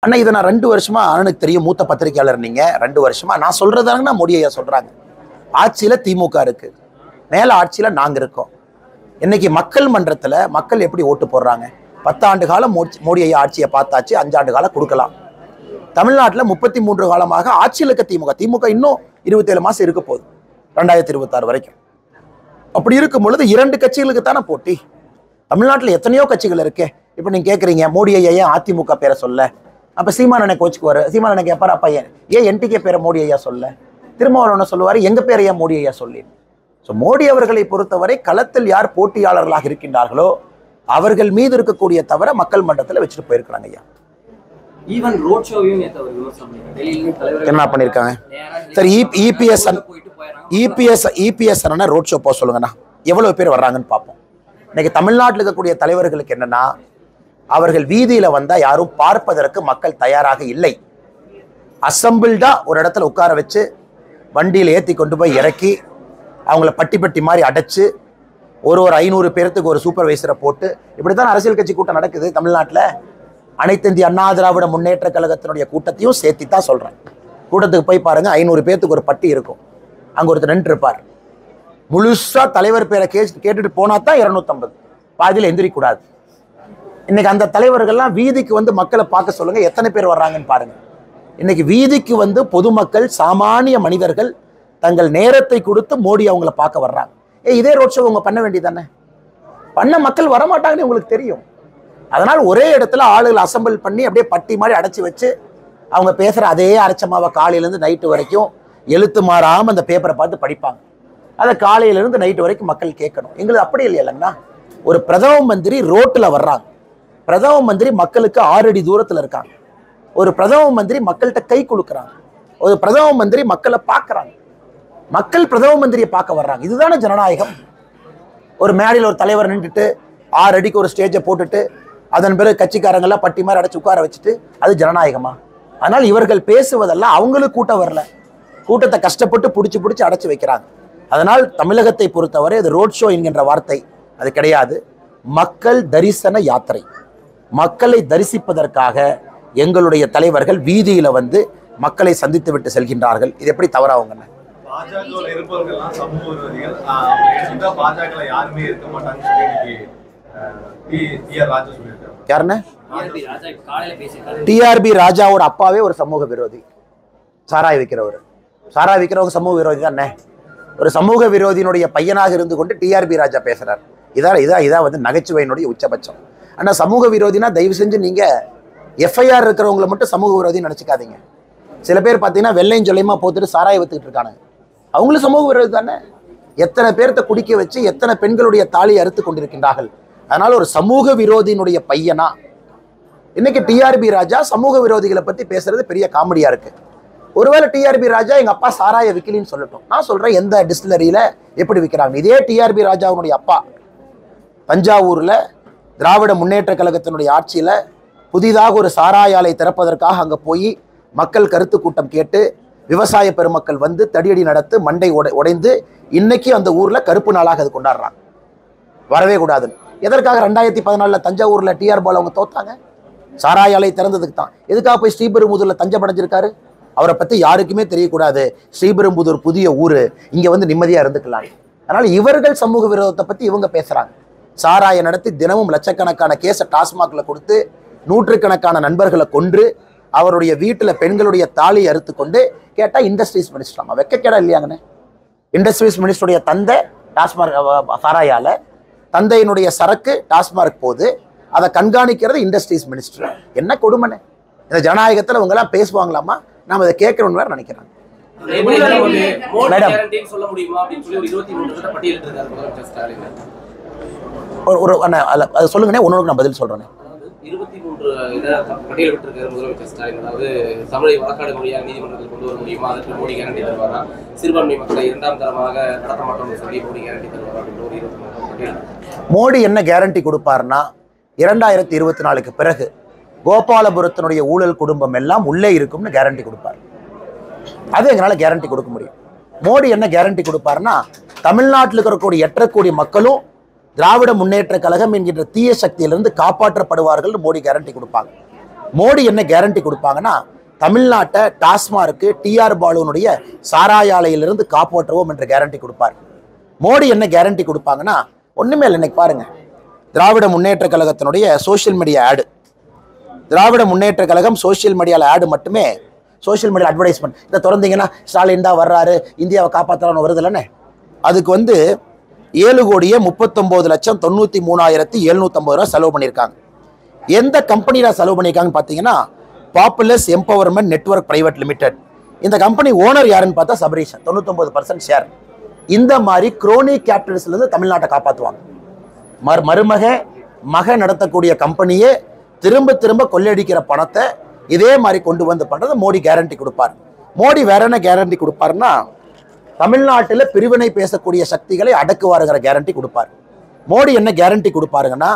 அண்ணா இதை நான் 2 வருஷமா அண்ணனுக்கு தெரியும், மூத்த பத்திரிகையாளர் நீங்க. 2 வருஷமா நான் சொல்றதாங்கன்னா மோடி ஐயா சொல்றாங்க. ஆட்சியில திமுக இருக்கு, மேல ஆட்சியில நாங்க இருக்கோம். இன்னைக்கு மக்கள் மன்றத்துல மக்கள் எப்படி ஓட்டு போடுறாங்க? 10 ஆண்டு காலம் மோடி ஐயா ஆட்சியை பார்த்தாச்சு, 5 ஆண்டு காலம் கொடுக்கலாம். தமிழ்நாட்டில் 33 காலமாக ஆட்சியில் இருக்க திமுக இன்னும் 27 மாசம் இருக்க போகுது, 2026 வரைக்கும். அப்படி இருக்கும் பொழுது 2 கட்சிகளுக்கு தானே போட்டி. தமிழ்நாட்டில் எத்தனையோ கட்சிகள் இருக்கு. இப்போ நீங்க கேட்குறீங்க மோடி ஐயா ஏன் அதிமுக பேரை சொல்ல? அப்போ சீமானனை கோச்சுக்குவாரு. சீமானனை கேட்பாரு, அப்பா ஏன் என்டிகே பேரை மோடி ஐயா சொல்ல? திருமாவளவன் சொல்லுவாரு, எங்க பேரை ஏன் மோடி ஐயா சொல்லி? ஸோ மோடி அவர்களை பொறுத்தவரை களத்தில் யார் போட்டியாளர்களாக இருக்கின்றார்களோ அவர்கள் மீது இருக்கக்கூடிய தவிர மக்கள் மன்றத்தில் வச்சுட்டு போயிருக்கிறாங்க ஐயா. என்ன பண்ணிருக்காங்க? சரி, இபிஎஸ் ரோட் ஷோ போக சொல்லுங்கண்ணா, எவ்வளவு பேர் வர்றாங்கன்னு பார்ப்போம். இன்னைக்கு தமிழ்நாட்டில் இருக்கக்கூடிய தலைவர்களுக்கு என்னன்னா, அவர்கள் வீதியில வந்தா யாரும் பார்ப்பதற்கு மக்கள் தயாராக இல்லை. அசம்பிள்டா ஒரு இடத்துல உட்கார வச்சு வண்டியில் ஏற்றி கொண்டு போய் இறக்கி அவங்கள பட்டி பட்டி மாதிரி அடைச்சு ஒரு 500 பேர்த்துக்கு ஒரு சூப்பர்வைசரை போட்டு இப்படித்தான் அரசியல் கட்சி கூட்டம் நடக்குது தமிழ்நாட்டில். அனைத்து இந்திய அண்ணா திராவிட முன்னேற்ற கழகத்தினுடைய கூட்டத்தையும் சேர்த்தி தான் சொல்றேன். கூட்டத்துக்கு போய் பாருங்க, 500 பேர்த்துக்கு ஒரு பட்டி இருக்கும், அங்க ஒருத்தர் நின்று இருப்பார். முழுசா தலைவர் பேரை கேட்டுட்டு போனா தான் 250, பாதியில் எந்திரிக்கூடாது. இன்னைக்கு அந்த தலைவர்கள்லாம் வீதிக்கு வந்து மக்களை பார்க்க சொல்லுங்க, எத்தனை பேர் வர்றாங்கன்னு பாருங்க. இன்னைக்கு வீதிக்கு வந்து பொதுமக்கள் சாமானிய மனிதர்கள் தங்கள் நேரத்தை கொடுத்து மோடி அவங்கள பார்க்க வர்றாங்க. இதே ரோட் ஷோ அவங்க பண்ண வேண்டியதானே? பண்ண மக்கள் வரமாட்டாங்கன்னு உங்களுக்கு தெரியும். அதனால் ஒரே இடத்துல ஆளுகள் அசம்பிள் பண்ணி அப்படியே பட்டி மாதிரி அடைச்சி வச்சு அவங்க பேசுற அதே அரைச்சமாவை காலையிலேருந்து நைட்டு வரைக்கும் எழுத்து மாறாமல் அந்த பேப்பரை பார்த்து படிப்பாங்க. அதை காலையிலேருந்து நைட்டு வரைக்கும் மக்கள் கேட்கணும். எங்களுக்கு அப்படி இல்லைங்களா? ஒரு பிரதம மந்திரி ரோட்டில் வர்றாங்க, பிரதம மந்திரி மக்களுக்கு 6 அடி தூரத்தில் இருக்காங்க, ஒரு பிரதம மந்திரி மக்கள்கிட்ட கை கொடுக்குறாங்க, ஒரு பிரதம மந்திரி மக்களை பார்க்குறாங்க, மக்கள் பிரதம மந்திரியை பார்க்க வர்றாங்க. இதுதானே ஜனநாயகம். ஒரு மேடையில் ஒரு தலைவர் நின்றுட்டு 6 அடிக்கு ஒரு ஸ்டேஜை போட்டுட்டு அதன் பிறகு கட்சிக்காரங்கெல்லாம் பட்டி மாதிரி அடைச்சு உட்கார வச்சுட்டு அது ஜனநாயகமா? அதனால் இவர்கள் பேசுவதெல்லாம் அவங்களுக்கு கூட்டம் வரல, கூட்டத்தை கஷ்டப்பட்டு பிடிச்சி அடைச்சு வைக்கிறாங்க. அதனால் தமிழகத்தை பொறுத்தவரை அது ரோட் ஷோ என்கின்ற வார்த்தை அது கிடையாது. மக்கள் தரிசன யாத்திரை, மக்களை தரிசிப்பதற்காக எங்களுடைய தலைவர்கள் வீதியில வந்து மக்களை சந்தித்து விட்டு செல்கின்றார்கள். இது எப்படி தவறாவுங்க? பாஜகவில் இருப்பவர்கள்லாம் சமூக விரோதிகள், பாஜக யாருமே இருக்க மாட்டாங்க. யாருன்னு? டிஆர்பி ராஜாவோட அப்பாவே ஒரு சமூக விரோதி, சாராய் விற்கிறவர். சாராய் விற்கிறவங்க சமூக விரோதி தானே? ஒரு சமூக விரோதியினுடைய பையனாக இருந்து கொண்டு டிஆர்பி ராஜா பேசுறார். இதான் வந்து நகைச்சுவையினுடைய உச்சபட்சம். ஆனா சமூக விரோதினா தயவு செஞ்சு நீங்க எஃப்ஐஆர் இருக்கிறவங்களை மட்டும் சமூக விரோதின்னு நினைச்சுக்காதீங்க. சில பேர் பார்த்தீங்கன்னா வெள்ளையும் சொல்லையுமா போத்துட்டு சாராய வித்துக்கிட்டு இருக்காங்க, அவங்களும் சமூக விரோதி தானே? எத்தனை பேர்த்த குடிக்க வச்சு எத்தனை பெண்களுடைய தாலியை அறுத்து கொண்டிருக்கின்றார்கள். அதனால ஒரு சமூக விரோதியினுடைய பையனா இன்னைக்கு டிஆர்பி ராஜா சமூக விரோதிகளை பத்தி பேசுறது பெரிய காமெடியா இருக்கு. ஒருவேளை டிஆர்பி ராஜா எங்க அப்பா சாராய விக்கலின்னு சொல்லட்டும், நான் சொல்றேன் எந்த டிஸ்டிலரியில எப்படி விற்கிறாங்க. இதே டிஆர்பி ராஜாவுடைய அப்பா தஞ்சாவூர்ல திராவிட முன்னேற்ற கழகத்தினுடைய ஆட்சியில புதிதாக ஒரு சாராய ஆலை திறப்பதற்காக அங்க போய் மக்கள் கருத்து கூட்டம் கேட்டு விவசாய பெருமக்கள் வந்து தடியடி நடத்து மண்டை உடைந்து இன்னைக்கு அந்த ஊர்ல கருப்பு நாளாக அது கொண்டாடுறாங்க. வரவே கூடாதுன்னு. எதற்காக 2014 தஞ்சாவூர்ல டிஆர் பால் அவங்க தோத்தாங்க? சாராய ஆலை திறந்ததுக்கு தான். எதுக்காக போய் ஸ்ரீபெரும்புதூர்ல தஞ்சம் அடைஞ்சிருக்காரு? அவரை பத்தி யாருக்குமே தெரியக்கூடாது, ஸ்ரீபெரும்புதூர் புதிய ஊரு, இங்க வந்து நிம்மதியா இருந்துக்கலாம். அதனால இவர்கள் சமூக விரோதத்தை பத்தி இவங்க பேசுறாங்க. சாராய நடத்தி தினமும் லட்சக்கணக்கான கேஸை டாஸ்மாக்ல கொடுத்து நூற்றுக்கணக்கான நண்பர்களை கொன்று அவருடைய வீட்டுல பெண்களுடைய தாலியை அறுத்து கொண்டு கேட்டா இண்டஸ்ட்ரீஸ் மினிஸ்டர் வெக்க கேடா இல்லையாங்கன்னு. இண்டஸ்ட்ரீஸ் மினிஸ்டருடைய தந்தை டாஸ்மாக் சாராயால, தந்தையினுடைய சரக்கு டாஸ்மார்க் போது, அதை கண்காணிக்கிறது இண்டஸ்ட்ரீஸ் மினிஸ்டர். என்ன கொடுமைன்னு இந்த ஜனநாயகத்தில் அவங்க எல்லாம் பேசுவாங்களாமா? நாம இதை கேட்கணும்னு வேற நினைக்கிறாங்க. அது சொல்லுங்கண்ணே, ஒன்னொரு நான் பதில் சொல்றேன். 23 பட்டியல் விட்டிருக்காரு முதலமைச்சர் ஸ்டாலின். அதாவது தமிழை வழக்காடு மொழியாக நீதிமன்றத்தில் கொண்டு வர முடியுமா, அதற்கு மோடி கேரண்டி தருவாரா? சிறுபான்மை மக்களை 2ஆம் தரமாக நடத்த மாட்டோம் சொல்லி மோடி கேரண்டி தருவாரா? மோடி என்ன கேரண்டி கொடுப்பாருன்னா, 2024க்கு பிறகு கோபாலபுரத்தினுடைய ஊழல் குடும்பம் எல்லாம் உள்ளே இருக்கும்னு கேரண்டி கொடுப்பார். அது எங்களால் கேரண்டி கொடுக்க முடியும். மோடி என்ன கேரண்டி கொடுப்பாருன்னா, தமிழ்நாட்டில் இருக்கக்கூடிய 8 கோடி மக்களும் திராவிட முன்னேற்ற கழகம் என்கின்ற தீய சக்தியிலிருந்து காப்பாற்றப்படுவார்கள் மோடி கேரண்டி கொடுப்பாங்க. மோடி என்ன கேரண்டி கொடுப்பாங்கன்னா, தமிழ்நாட்டை டாஸ்மார்க்கு டிஆர் பாலுனுடைய சாராய ஆலையிலிருந்து காப்பாற்றுவோம் என்று கேரண்டி கொடுப்பார். மோடி என்ன கேரண்டி கொடுப்பாங்கன்னா, ஒண்ணுமே இல்லை. இன்னைக்கு பாருங்க, திராவிட முன்னேற்ற கழகத்தினுடைய சோசியல் மீடியா ஆடு, திராவிட முன்னேற்ற கழகம் சோசியல் மீடியாவில் ஆடு மட்டுமே, சோசியல் மீடியா அட்வர்டைஸ்மெண்ட் இதை திறந்தீங்கன்னா ஸ்டாலின் தான் வர்றாரு, இந்தியாவை காப்பாற்றலான்னு வருது இல்லைன்னு. அதுக்கு 7,39,93,750 ரூபா செலவு பண்ணியிருக்காங்க. எந்த கம்பெனியில் செலவு பண்ணியிருக்காங்கன்னு பார்த்தீங்கன்னா, populous empowerment network private limited. இந்த கம்பெனி ஓனர் யாருன்னு பார்த்தா சபரீஷன், 99% ஷேர். இந்த மாதிரி குரோனி கேபிட்டல்ஸ்லேருந்து தமிழ்நாட்டை காப்பாற்றுவாங்க. மக நடத்தக்கூடிய கம்பெனியே திரும்ப திரும்ப கொள்ளையடிக்கிற பணத்தை இதே மாதிரி கொண்டு வந்து பண்றது மோடி கேரண்டி கொடுப்பார். மோடி வேற என்ன கேரண்டி கொடுப்பாருன்னா, தமிழ்நாட்டில் பிரிவினை பேசக்கூடிய சக்திகளை அடக்குவாருங்கிற கேரண்டி கொடுப்பார். மோடி என்ன கேரண்டி கொடுப்பாருங்கன்னா,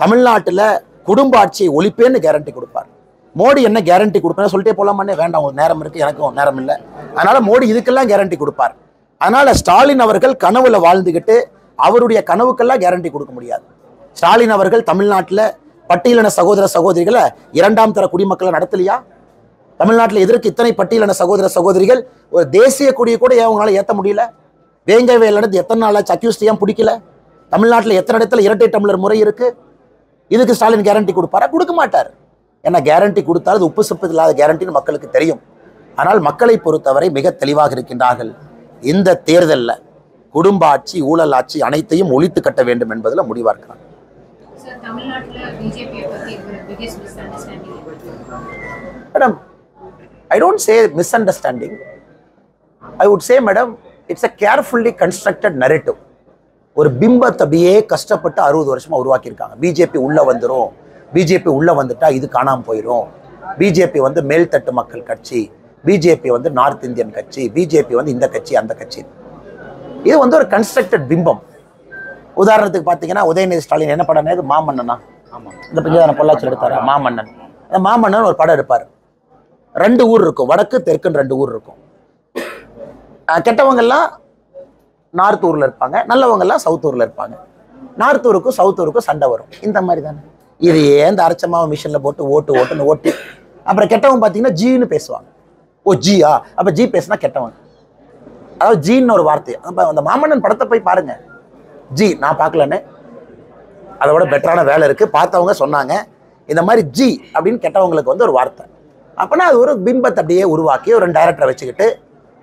தமிழ்நாட்டில் குடும்ப ஆட்சியை ஒழிப்பேன்னு கேரண்டி கொடுப்பார். மோடி என்ன கேரண்டி கொடுப்பேன்னு சொல்லிட்டே போலாமான்னே, வேண்டாம் உங்களுக்கு நேரம் இருக்கு, எனக்கும் நேரம் இல்லை. அதனால மோடி இதுக்கெல்லாம் கேரண்டி கொடுப்பார். அதனால ஸ்டாலின் அவர்கள் கனவுல வாழ்ந்துகிட்டு அவருடைய கனவுக்கெல்லாம் கேரண்டி கொடுக்க முடியாது. ஸ்டாலின் அவர்கள் தமிழ்நாட்டில் பட்டியலின சகோதர சகோதரிகளை 2ஆம் தர குடிமக்களை நடத்தலையா? தமிழ்நாட்டில் எதற்கு இத்தனை பட்டியலின சகோதர சகோதரிகள்? ஒரு தேசிய கொடியை கூட ஏன் உங்களால் ஏற்ற முடியல? வேங்கை வேல் நடந்து எத்தனை நாள் அக்யூஸ்ட் ஏன் பிடிக்கல? தமிழ்நாட்டில் எத்தனை இடத்துல இரட்டை டம்ளர் முறை இருக்கு? இதுக்கு ஸ்டாலின் கேரண்டி கொடுப்பாரா? கொடுக்க மாட்டார். ஏன்னா கேரண்டி கொடுத்தால் உப்பு சப்பு இல்லாத கேரண்டின்னு மக்களுக்கு தெரியும். ஆனால் மக்களை பொறுத்தவரை மிக தெளிவாக இருக்கின்றார்கள். இந்த தேர்தலில் குடும்ப ஆட்சி, ஊழல் ஆட்சி அனைத்தையும் ஒழித்து கட்ட வேண்டும் என்பதில் முடிவாக இருக்கிறாங்க. Madam, I don't say misunderstanding. I would say, madam, it's a carefully constructed narrative. ஒரு பிம்பத்தை அப்படியே கஷ்டப்பட்டு 60 வருஷமா உருவாக்கியிருக்காங்க. பிஜேபி உள்ள வந்துடும், பிஜேபி உள்ள வந்துட்டா இது காணாமல் போயிடும், பிஜேபி மேல்தட்டு மக்கள் கட்சி, பிஜேபி நார்த் இந்தியன் கட்சி, பிஜேபி இந்த கட்சி அந்த கட்சி. இது ஒரு கன்ஸ்ட்ரக்டட் பிம்பம். உதாரணத்துக்கு பார்த்தீங்கன்னா, உதயநிதி ஸ்டாலின் என்ன படம்? மாமன்னனா? இந்த பஞ்சதான பொள்ளாச்சியில் எடுத்தாரு மாமன்னன். அந்த மாமன்னன் ஒரு படம் எடுப்பார். 2 ஊர் இருக்கும், வடக்கு தெற்குன்னு 2 ஊர் இருக்கும். கெட்டவங்கெல்லாம் நார்த் ஊரில் இருப்பாங்க, நல்லவங்கெல்லாம் சவுத் ஊரில் இருப்பாங்க. நார்த் ஊருக்கும் சவுத் ஊருக்கும் சண்டை வரும். இந்த மாதிரி தானே இது. இந்த அரைச்சமாவை மிஷினில் போட்டு ஓட்டுன்னு ஓட்டி அப்புறம் கெட்டவங்க பார்த்தீங்கன்னா ஜீன்னு பேசுவாங்க. ஓ ஜியா, அப்போ ஜி பேசுனா கெட்டவன். அதாவது ஜீன்னு ஒரு வார்த்தை. அப்போ அந்த மாமன்னன் படத்தை போய் பாருங்க. ஜி நான் பார்க்கலன்னு, அதை விட பெட்டரான வேலை இருக்குது, பார்த்தவங்க சொன்னாங்க. இந்த மாதிரி ஜி அப்படின்னு கெட்டவங்களுக்கு ஒரு வார்த்தை. அப்போனா அது ஒரு பிம்பத்தை அப்படியே உருவாக்கி ஒரு டைரக்டரை வச்சுக்கிட்டு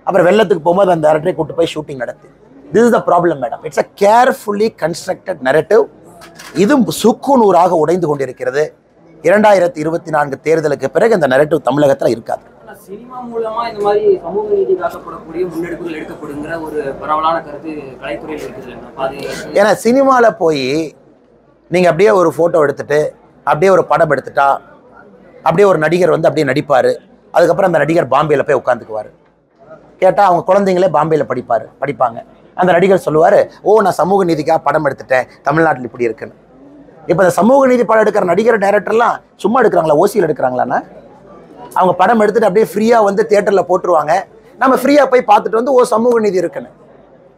அப்புறம் வெள்ளத்துக்கு போகும்போது அந்த டைரக்டரை கூட்டு போய் ஷூட்டிங் நடத்தி. This is the problem madam. It's a carefully constructed narrative. இது சுக்குநூறாக உடைந்து கொண்டிருக்கிறது. 2024 தேர்தலுக்கு பிறகு இந்த நெரேட்டிவ் தமிழகத்தில் இருக்காது. சினிமா மூலமா இந்த மாதிரி சமூக நீதி காக்கப்படக்கூடிய முன்னெடுப்புகள் எடுக்கப்படுங்கிற ஒரு பரவலான கருத்து கலைத்துறையில் இருக்குது. ஏன்னா சினிமாவில் போய் நீங்கள் அப்படியே ஒரு ஃபோட்டோ எடுத்துட்டு அப்படியே ஒரு படம் எடுத்துட்டா அப்படியே ஒரு நடிகர் அப்படியே நடிப்பார். அதுக்கப்புறம் அந்த நடிகர் பாம்பேயில் போய் உட்காந்துக்குவார். கேட்டால் அவங்க குழந்தைங்களே பாம்பேயில் படிப்பாங்க. அந்த நடிகர் சொல்லுவார், ஓ நான் சமூக நீதிக்காக படம் எடுத்துட்டேன், தமிழ்நாட்டில் இப்படி இருக்குன்னு. இப்போ இந்த சமூக நீதி படம் எடுக்கிற நடிகர் டைரக்டர்லாம் சும்மா எடுக்கிறாங்களா? ஓசியில் எடுக்கிறாங்களாண்ணா? அவங்க படம் எடுத்துட்டு அப்படியே ஃப்ரீயாக தியேட்டரில் போட்டுருவாங்க. நம்ம ஃப்ரீயாக போய் பார்த்துட்டு ஓ சமூக நீதி இருக்குன்னு.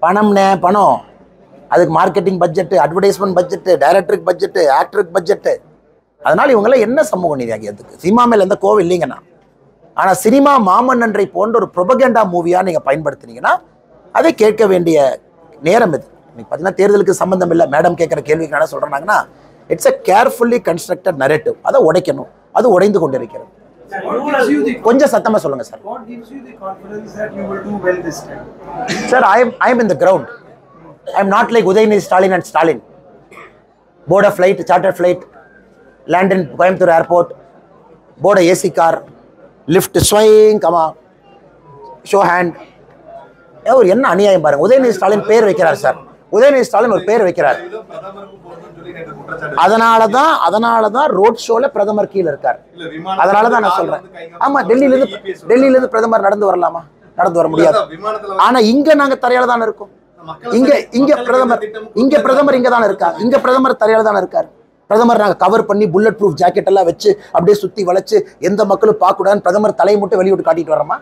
பணம், அதுக்கு மார்க்கெட்டிங் பட்ஜெட்டு, அட்வர்டைஸ்மெண்ட் பட்ஜெட்டு, டைரக்டருக்கு பட்ஜெட்டு, ஆக்டருக்கு பட்ஜெட்டு. அதனால் இவங்கெல்லாம் என்ன சமூக நீதி ஆகியதுக்கு? சினிமா மேலே எந்த கோவம் இல்லைங்கண்ணா. ஆனால் சினிமா மாமன்னன்றை போன்ற ஒரு ப்ரொபகண்டா மூவியாக நீங்கள் பயன்படுத்தினீங்கன்னா அதை கேட்க வேண்டிய நேரம் இது. இன்னைக்கு பார்த்தீங்கன்னா தேர்தலுக்கு சம்மந்தம் இல்லை. மேடம் கேட்குற கேள்விக்கு என்ன சொல்கிறாங்கன்னா, it's a carefully constructed narrative. அதை உடைக்கணும். அது உடைந்து கொண்டு இருக்கிறது. கொஞ்சம் சத்தமா சொல்லுங்க sir. Sir, I am in the ground. I am not like Udayanithi Stalin and Stalin. Board a flight, chartered flight, land in Coimbatore airport, board a AC car, lift, swing, come on, show hand. ஒரு என்ன அநியாயம் பாருங்க. உதயநிதி ஸ்டாலின் பேர் வைக்கிறார் sir. Udhayanidhi Stalin ஒரு பேர் வைக்கிறார். அதனாலதான் ரோட் ஷோல பிரதமர் கீழே இருக்கார். அதனாலதான் நான் சொல்றேன். ஆமா, டெல்லியில இருந்து பிரதமர் நடந்து வரலாமா? நடந்து வர முடியாது. ஆனா இங்க நாங்க தரையால தானே இருக்கோம். இங்க பிரதமர் இங்க தானே இருக்கார். இங்க பிரதமர் தரையால தானே இருக்கார். பிரதமர் நாங்க கவர் பண்ணி புல்லட் ப்ரூஃப் ஜாக்கெட் எல்லாம் வச்சு அப்படியே சுத்தி வளைச்சு எந்த மக்களும் பார்க்கக்கூடாதுன்னு பிரதமர் தலையை மட்டும் வெளியிட்டு காட்டிட்டு வர்றோமா?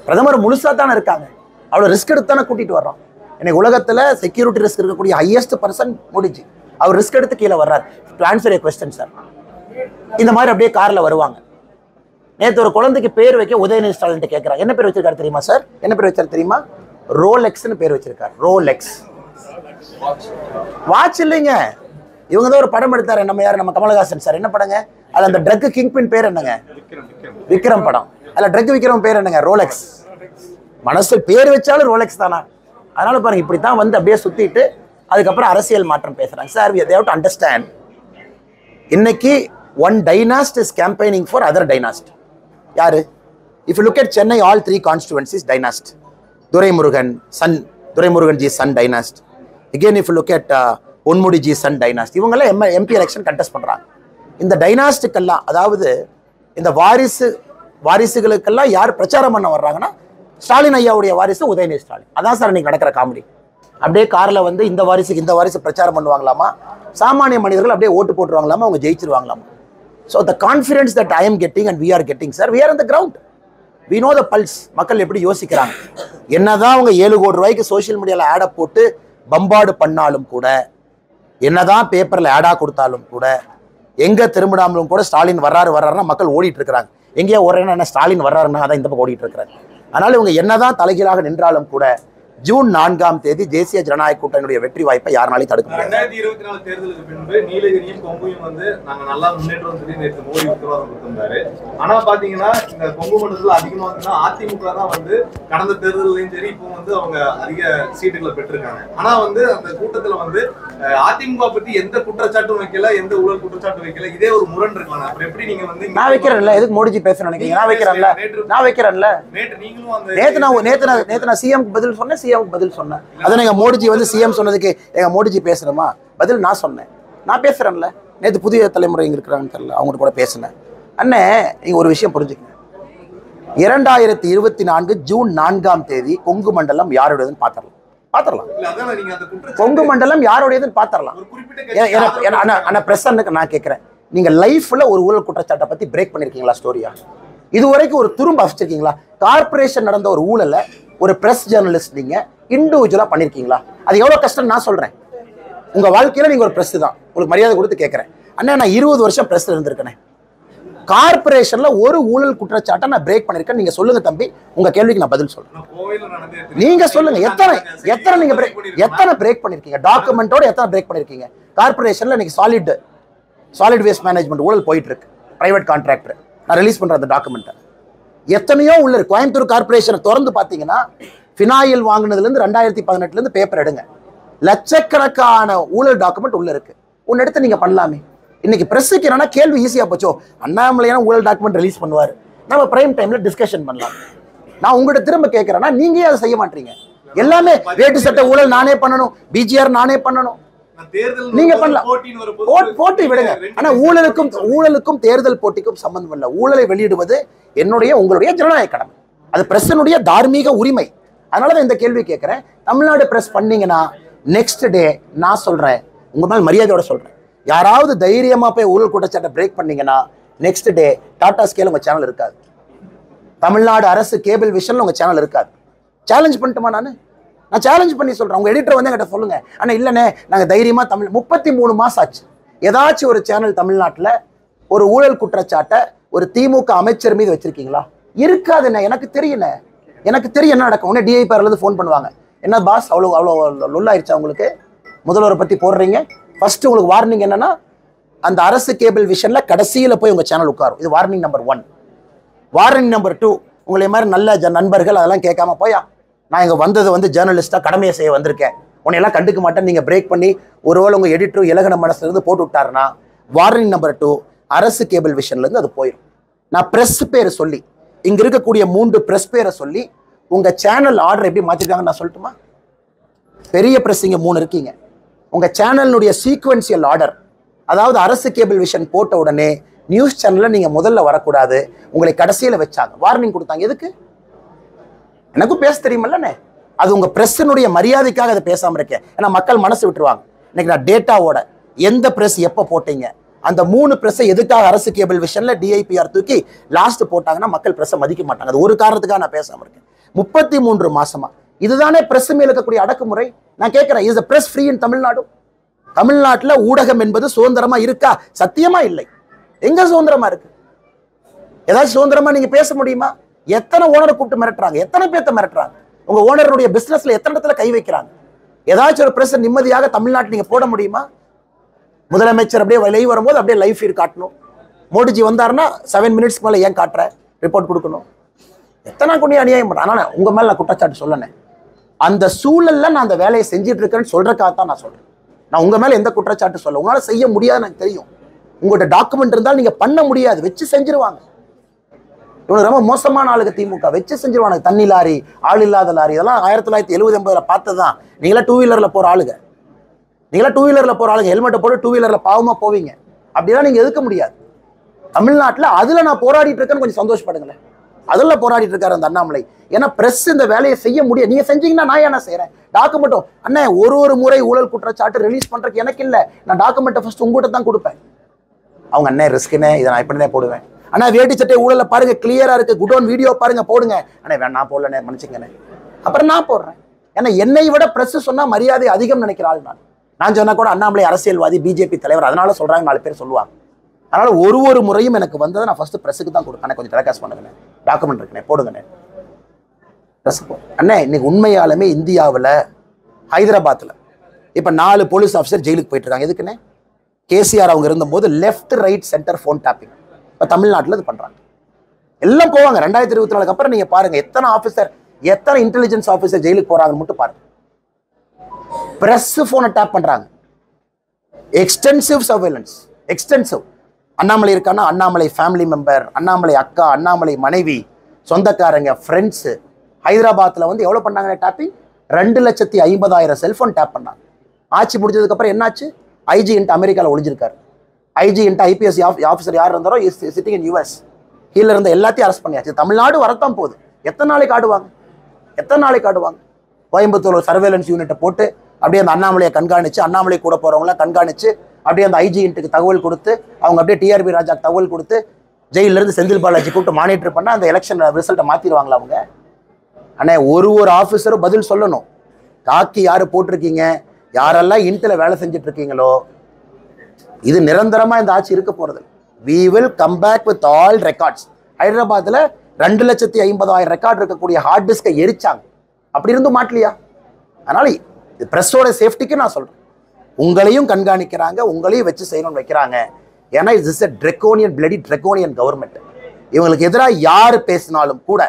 பிரதமர் முழுசா தானே இருக்காங்க. அவ்வளவு ரிஸ்க் எடுத்து தானே கூட்டிட்டு வர்றோம். இன்னைக்கு உலகத்துல செக்யூரிட்டி ரிஸ்க் இருக்கக்கூடிய ஹையஸ்ட் பர்சன் மோடிஜி. அவர் ரிஸ்க் எடுத்து கீழே வர்றார். To answer A question sir. இந்த மாதிரி அப்படியே கார்ல வருவாங்க. நேற்று ஒரு குழந்தைக்கு பேர் வைக்க உதயநிதி ஸ்டாலின் கேட்கிறாங்க. என்ன பேர் வச்சிருக்காரு தெரியுமா சார்? என்ன பேர் வச்சாரு தெரியுமா? ரோலெக்ஸ்னு பேர் வச்சிருக்காரு. ரோலெக்ஸ் வாட்ச் இல்லைங்க. இவங்க தான் ஒரு படம் எடுத்தாரு, நம்ம யாரு, நம்ம கமலஹாசன் சார். என்ன படங்க அது? அந்த ட்ரக் கிங் பின் பேர் என்னங்க? விக்ரம் படம். அதுல ட்ரக் விக்ரம் பேர் என்னங்க? ரோலெக்ஸ். மனசில் பேர் வச்சாலும் ரோலெக்ஸ் தானா? அதனால பாருங்க, இப்படித்தான் வந்து அப்படியே சுத்திட்டு அதுக்கப்புறம் அரசியல் மாற்றம் பேசுறாங்க. Sir we have to understand, இன்னைக்கு one dynasty is campaigning for other dynasty. யாரு? If you look at Chennai, all 3 constituencies dynasty. Duraimurugan son, Duraimurugan ji son dynasty. Again if you look at Ponmudi ji son dynasty. இவங்கெல்லாம் MP election contest பண்றாங்க. இந்த டைனாஸ்டிக்கெல்லாம், அதாவது இந்த வாரிசுகளுக்கெல்லாம் யார் பிரச்சாரம் பண்ண வர்றாங்கன்னா, ஸ்டாலின் ஐயாவுடைய வாரிசு உதயநிதி ஸ்டாலின். அதான் சார் இன்னைக்கு நடக்கிற காமெடி. அப்படியே கார்ல வந்து இந்த வாரிசு பிரச்சாரம் பண்ணுவாங்களாமா, சாமானிய மனிதர்கள் அப்படியே ஓட்டு போட்டுருவாங்களாமா, அவங்க ஜெயிச்சிருவாங்களாமா. So the confidence that I am getting and we are getting sir, we are on the ground, we know the pulse. மக்கள் எப்படி யோசிக்கிறாங்க. என்னதான் அவங்க 7 கோடி ரூபாய்க்கு சோசியல் மீடியாவில் ஆடை போட்டு பம்பாடு பண்ணாலும் கூட, என்னதான் பேப்பரில் ஆடா கொடுத்தாலும் கூட, எங்க திரும்பினாலும் கூட ஸ்டாலின் வர்றாருன்னா மக்கள் ஓடிட்டு இருக்கிறாங்க. எங்கேயா ஓடுறேன்னா ஸ்டாலின் வர்றாருன்னா அதான் இந்த பக்கம் ஓடிட்டு இருக்கிறாங்க. அதனால இவங்க என்னதான் தலைகீழாக நின்றாலும் கூட ஜூன் 4ஆம் தேதி தேசிய ஜனநாயக கூட்டணியுடைய வெற்றி வாய்ப்பை யாருனாலையும் தடுக்க முடியாது. 2024 தேர்தலுக்கு பின்பு நீலகிரியும் கொங்கையும் வந்து நாங்க நல்லா முன்னேற்றம் சொல்லி நேற்று மோடி உத்தரவாதம் கொடுத்திருந்தாரு. ஆனா பாத்தீங்கன்னா இந்த கொங்கு மண்டலத்துல அதிகமா வந்து அதிமுக தான் வந்து கடந்த தேர்தலையும் சரி இப்போ வந்து அவங்க அதிக சீட்டுகளை பெற்றிருக்காங்க. ஆனா வந்து அந்த கூட்டத்துல வந்து அதிமுக பத்தி எந்த குற்றச்சாட்டும் வைக்கல, எந்த ஊழல் குற்றச்சாட்டும் வைக்கல. இதே ஒரு முரண் இருக்கலாம். அப்புறம் எப்படி நீங்க வந்து நான் வைக்கிறேன்ல, எதுக்கு மோடிஜி பேசணும் நினைக்கிறீங்க? நான் வைக்கிறேன்ல. நேத்து நான் சிஎம் பதில் சொன்னேன், சிஎம் பதில் சொன்னேன். அதான் எங்க மோடிஜி வந்து சிஎம் சொன்னதுக்கு எங்க மோடிஜி பேசுறமா பதில் நான் சொன்னேன். நான் பேசுறேன்ல. நேற்று புதிய தலைமுறை இங்க இருக்கிறாங்கன்னு தெரியல, அவங்க கூட பேசினேன். அண்ணே, நீங்க ஒரு விஷயம் புரிஞ்சுக்கங்க. 2024 ஜூன் 4ஆம் தேதி கொங்கு மண்டலம் யாருடையதுன்னு பாத்திரலாம். கொங்கு மண்டலம் யாருடையதுன்னு பாத்திரலாம். நான் கேட்கிறேன், நீங்க லைஃப்ல ஒரு ஊழல் குற்றச்சாட்டை பத்தி பிரேக் பண்ணிருக்கீங்களா? ஸ்டோரியா இது வரைக்கும் ஒரு துரும்பு அடிச்சிருக்கீங்களா? கார்பரேஷன் நடந்த ஒரு ஊழல ஒரு பிரஸ் ஜேர்னலிஸ்ட் நீங்க இண்டிவிஜுவலா பண்ணிருக்கீங்களா? அது எவ்வளவு கஷ்டம் நான் சொல்றேன். உங்க வாழ்க்கையில நீங்க ஒரு பிரஸ் தான், உங்களுக்கு மரியாதை கொடுத்து கேட்கிறேன். அண்ணா, நான் 20 வருஷம் பிரஸ்ல இருந்திருக்கேன். கார்பரேஷன்ல ஒரு ஊழல் குற்றச்சாட்டை நான் பிரேக் பண்ணிருக்கேன். நீங்க சொல்லுங்க தம்பி, உங்க கேள்விக்கு நான் பதில் சொல்றேன். நீங்க சொல்லுங்க, எத்தனை பிரேக் பண்ணிருக்கீங்க? டாக்குமெண்டோட எத்தனை பிரேக் பண்ணிருக்கீங்க? கார்பரேஷன்ல இன்னைக்கு சாலிட் வேஸ்ட் மேனேஜ்மெண்ட் ஊழல் போயிட்டு இருக்கு. பிரைவேட் கான்ட்ராக்டர் நான் ரிலீஸ் பண்ற அந்த டாக்குமெண்ட் எத்தனையோ உள்ள இருக்கு. கோயம்புத்தூர் கார்பரேஷனை திறந்து பாத்தீங்கன்னா, ஃபினாயில் வாங்கினதுல இருந்து 2018ல இருந்து பேப்பர் எடுங்க, லட்சக்கணக்கான ஊழல் டாக்குமெண்ட் உள்ள இருக்கு. ஒன்னு எடுத்து நீங்க பண்ணலாமே. இன்னைக்கு பிரஸுக்கு என்னன்னா கேள்வி ஈஸியா போச்சோ, அண்ணாமலையான ஊழல் டாக்குமெண்ட் ரிலீஸ் பண்ணுவாரு, நம்ம பிரைம் டைம்ல டிஸ்கஷன் பண்ணலாம். நான் உங்கள்கிட்ட திரும்ப கேட்கிறேன்னா, நீங்க அதை செய்ய மாட்டீங்க. எல்லாமே வேட்டு சட்ட ஊழல் நானே பண்ணணும், பிஜிஆர் நானே பண்ணணும், நீங்க பண்ணலாம். போட்டி விடுங்க. ஆனா ஊழலுக்கும் தேர்தல் போட்டிக்கும் சம்பந்தம் இல்ல. ஊழலை வெளியிடுவது உங்களுடைய ஜனநாயக கடமை, அது பிரஸ்னுடைய தார்மீக உரிமை. அதனாலதான் இந்த கேள்வி கேட்கிறேன். தமிழ்நாடு பிரஸ் பண்ணீங்கன்னா நெக்ஸ்ட் டே நான் சொல்றேன், உங்க மேல் மரியாதையோட சொல்றேன், யாராவது தைரியமா போய் ஊழல் குற்றச்சாட்டை பிரேக் பண்ணீங்கன்னா நெக்ஸ்ட் டே டாடா ஸ்கேல் உங்க சேனல் இருக்காது, தமிழ்நாடு அரசு கேபிள் விஷன்ல உங்க சேனல் இருக்காது. சேலஞ்ச் பண்ணிட்டுமா? நான் சேலஞ்ச் பண்ணி சொல்றேன். உங்க எடிட்டர் வந்து என்கிட்ட சொல்லுங்க, ஆனா இல்லனே நாங்க தைரியமா 33 மாசம் ஆச்சு, ஏதாச்சும் ஒரு சேனல் தமிழ்நாட்டுல ஒரு ஊழல் குற்றச்சாட்டை ஒரு திமுக அமைச்சர் மீது வச்சிருக்கீங்களா? இருக்காதுண்ணே. எனக்கு தெரியும் என்ன நடக்கும். உடனே டிஐபிஆர்ல இருந்து ஃபோன் பண்ணுவாங்க, என்ன பாஸ் அவ்வளோ லொல்லாயிருச்சா உங்களுக்கு, முதல்வரை பத்தி போடுறீங்க. ஃபர்ஸ்ட் உங்களுக்கு வார்னிங் என்னன்னா, அந்த அரசு கேபிள் விஷன்ல கடைசியில போய் உங்க சேனல் உட்காரும். இது வார்னிங் நம்பர் 1. வார்னிங் நம்பர் 2, உங்களை மாதிரி நல்ல நண்பர்கள் அதெல்லாம் கேட்காம போயா, நான் இங்க வந்தது வந்து ஜேர்னலிஸ்டா கடமையை செய்ய வந்திருக்கேன், உன்னையெல்லாம் கண்டுக்க மாட்டேன், நீங்க பிரேக் பண்ணி ஒருவேளை உங்க எடிட்டரும் இலகன மனசுல இருந்து போட்டு விட்டாருன்னா வார்னிங் நம்பர் 2 அரசு கேபிள் விஷன்ல இருந்து அது போயிடும். நான் பிரஸ் பேரை சொல்லி, இங்க இருக்கக்கூடிய 3 பிரஸ் பேரை சொல்லி உங்க சேனல் ஆர்டர் எப்படி மாத்திருக்காங்கன்னு நான் சொல்லட்டுமா? பெரிய பிரஸ் இங்க 3 இருக்கீங்க. உங்க சேனலுடைய சீக்வென்சியல் ஆர்டர், அதாவது அரசு கேபிள் விஷன் போட்ட உடனே நியூஸ் சேனல்ல நீங்க முதல்ல வரக்கூடாது, உங்களை கடைசியில வச்சாங்க, வார்னிங் கொடுத்தாங்க. எதுக்கு? எனக்கும் பேச தெரியுமல்லண்ணே. அது உங்க பிரஸ்னுடைய மரியாதைக்காக அதை பேசாம இருக்கேன். ஏன்னா மக்கள் மனசு விட்டுருவாங்க. இன்னைக்கு நான் டேட்டாவோட எந்த பிரஸ் எப்ப போட்டீங்க, அந்த 3 பிரஸ்ஸை எதுக்காக அரசு கேபிள் விஷன்ல டிஐபிஆர் தூக்கி லாஸ்ட் போட்டாங்கன்னா மக்கள் பிரஸ்ஸை மதிக்க மாட்டாங்க. அது ஒரு காரணத்துக்காக நான் பேசாம இருக்கேன். 33 மாசமா இதுதானே பிரஸ் மேல இருக்கக்கூடிய அடக்குமுறை. நான் கேட்கிறேன், இஸ் பிரஸ் ஃப்ரீ இன் தமிழ்நாடு? தமிழ்நாட்டில் ஊடகம் என்பது சுதந்திரமா இருக்கா? சத்தியமா இல்லை. எங்க சுதந்திரமா இருக்கு? ஏதாச்சும் சுதந்திரமா நீங்க பேச முடியுமா? எத்தனை ஓனரை கூப்பிட்டு மிரட்டுறாங்க, எத்தனை பேர்த்த மிரட்டுறாங்க, உங்க ஓனருடைய பிசினஸ்ல எத்தனை இடத்துல கை வைக்கிறாங்க. ஏதாச்சும் ஒரு பிரஸ் நிம்மதியாக தமிழ்நாட்டில் நீங்க போட முடியுமா? முதலமைச்சர் அப்படியே லைவ் வரும்போது அப்படியே லைவ் ஃபீட் காட்டணும். மோடிஜி வந்தாருன்னா 7 மினிட்ஸ்க்கு மேல ஏன் காட்டுற, ரிப்போர்ட் கொடுக்கணும். எத்தனை கொண்டு அநியாயம் பண்றேன். ஆனா உங்க மேல நான் குற்றச்சாட்டு சொல்லனேன். அந்த சூழல்ல நான் அந்த வேலையை செஞ்சுட்டு இருக்கேன்னு சொல்றதுக்காகத்தான் நான் சொல்றேன். நான் உங்க மேல எந்த குற்றச்சாட்டு சொல்ல, உங்களால செய்ய முடியாதுன்னு எனக்கு தெரியும். உங்கள்கிட்ட டாக்குமெண்ட் இருந்தாலும் நீங்க பண்ண முடியாது, வச்சு செஞ்சிருவாங்க. இவனுக்கு ரொம்ப மோசமான ஆளுங்க திமுக, வச்சு செஞ்சிருவாங்க. தண்ணி லாரி, ஆள் இல்லாத லாரி, இதெல்லாம் 1970-80 பார்த்ததுதான். நீங்களா 2 வீலர்ல போற ஆளுங்க, நீங்களா 2 வீலர்ல போற ஆளுங்க, ஹெல்மெட்டை போட்டு 2 வீலர்ல பாவமா போவீங்க. அப்படிலாம் நீங்க எதுக்க முடியாது. தமிழ்நாட்டில் அதுல நான் போராடிட்டு இருக்கேன்னு கொஞ்சம் சந்தோஷப்படுங்களேன். அதுல போராடிட்டு இருக்காரு அந்த அண்ணாமலை. ஏன்னா பிரஸ் இந்த வேலையை செய்ய முடியாது. நீங்க செஞ்சீங்கன்னா நான் என்ன செய்யறேன்? டாக்குமெண்ட்டும் அண்ணே ஒரு முறை ஊழல் குற்றச்சாட்டு ரிலீஸ் பண்றதுக்கு எனக்கு இல்லை. நான் டாக்குமெண்ட்டை ஃபர்ஸ்ட் உங்ககிட்ட தான் கொடுப்பேன். அவங்க அண்ணே ரிஸ்க்குண்ணே, இதை நான் இப்படினே போடுவேன். ஆனா வேட்டி சட்டை ஊழல பாருங்க, கிளியரா இருக்கு, குடோன் வீடியோ பாருங்க, போடுங்க. அண்ணே வேணா போடலண்ணே, மன்னிச்சுங்கண்ணே. அப்புறம் நான் போடுறேன். ஏன்னா என்னை விட பிரஸ் சொன்னா மரியாதை அதிகம் நினைக்கிற ஆள் நான் சொன்னா கூட அண்ணாமலை அரசியல்வாதி, பிஜேபி தலைவர், அதனால சொல்றாங்க 4 பேர் சொல்லுவாங்க. அதனால ஒரு முறையும் எனக்கு வந்ததை நான் ஃபர்ஸ்ட் பிரஸுக்கு தான் கொடுப்பேன். கொஞ்சம் டெலிகாஸ்ட் பண்ணுங்கண்ணே, டாக்குமெண்ட் இருக்குண்ணே, போடுங்கண்ணே. அண்ணே இன்னைக்கு உண்மையாலுமே இந்தியாவில் ஹைதராபாத்தில் இப்போ 4 போலீஸ் ஆஃபீஸர் ஜெயிலுக்கு போயிட்டு இருக்காங்க. எதுக்குண்ணே? கேசிஆர் அவங்க இருந்தபோது left right centre phone tapping. இப்போ தமிழ்நாட்டில் இது பண்றாங்க. எல்லாம் போவாங்க. 2024 அப்புறம் நீங்க பாருங்க எத்தனை ஆஃபீஸர், எத்தனை இன்டெலிஜென்ஸ் ஆஃபீஸர் ஜெயிலுக்கு போறாங்கன்னு மட்டும் பாருங்க. பிரஸ் போனை டேப் பண்றாங்க. Extensive surveillance, extensive. அண்ணாமலை இருக்கான்னா அண்ணாமலை ஃபேமிலி மெம்பர், அண்ணாமலை அக்கா, அண்ணாமலை மனைவி, சொந்தக்காரங்க, ஃப்ரெண்ட்ஸ். ஹைதராபாத்தில் வந்து எவ்வளோ பண்ணாங்க டேப்பிங்? 2,50,000 செல்போன் டேப் பண்ணாங்க. ஆட்சி முடிஞ்சதுக்கு அப்புறம் என்னாச்சு? ஐஜி இன்ட்டு அமெரிக்காவில் ஒளிஞ்சிருக்காரு. ஐஜி இன்ட்டு ஐபிஎஸ் ஆஃபீஸர் யார் இருந்தாரோ சிட்டிங் இன் யூஎஸ். கீழே இருந்த எல்லாத்தையும் அரெஸ்ட் பண்ணியாச்சு. தமிழ்நாடு வரத்தான் போகுது. எத்தனை நாளைக்கு ஆடுவாங்க, எத்தனை நாளைக்கு ஆடுவாங்க? கோயம்புத்தூர் சர்வேலன்ஸ் யூனிட்டை போட்டு அப்படியே அந்த அண்ணாமலையை கண்காணிச்சு, அண்ணாமலை கூட போறவங்களாம் கண்காணிச்சு, அப்படியே அந்த ஐஜி இன்ட்டுக்கு தகவல் கொடுத்து, அவங்க அப்படியே டிஆர்பி ராஜாக்கு தகவல் கொடுத்து, ஜெயிலிருந்து செந்தில் பாலாஜி கூப்பிட்டு மானிட்டர் பண்ணால் அந்த எலெக்ஷன் ரிசல்ட்டை மாற்றிடுவாங்களா அவங்க? ஆனால் ஒரு ஆஃபீஸரும் பதில் சொல்லணும். காக்கி யார் போட்டிருக்கீங்க, யாரெல்லாம் இன்ட்டில் வேலை செஞ்சுட்டு இருக்கீங்களோ, இது நிரந்தரமா இந்த ஆட்சி இருக்க போறது. we will come back with all records. ஹைதராபாத்ல 2,50,000 ரெக்கார்ட் இருக்கக்கூடிய ஹார்ட் டிஸ்கை எரிச்சாங்க. அப்படி இருந்தும் மாட்டலையா? அதனால பிரஸோட சேஃப்டிக்கு நான் சொல்றேன், உங்களையும் கண்காணிக்கிறாங்க, உங்களையும் வச்சு செய்யணும்னு வைக்கிறாங்க. ஏன்னா it's a draconian, bloody draconian government. இவங்களுக்கு எதிராக யார் பேசினாலும் கூட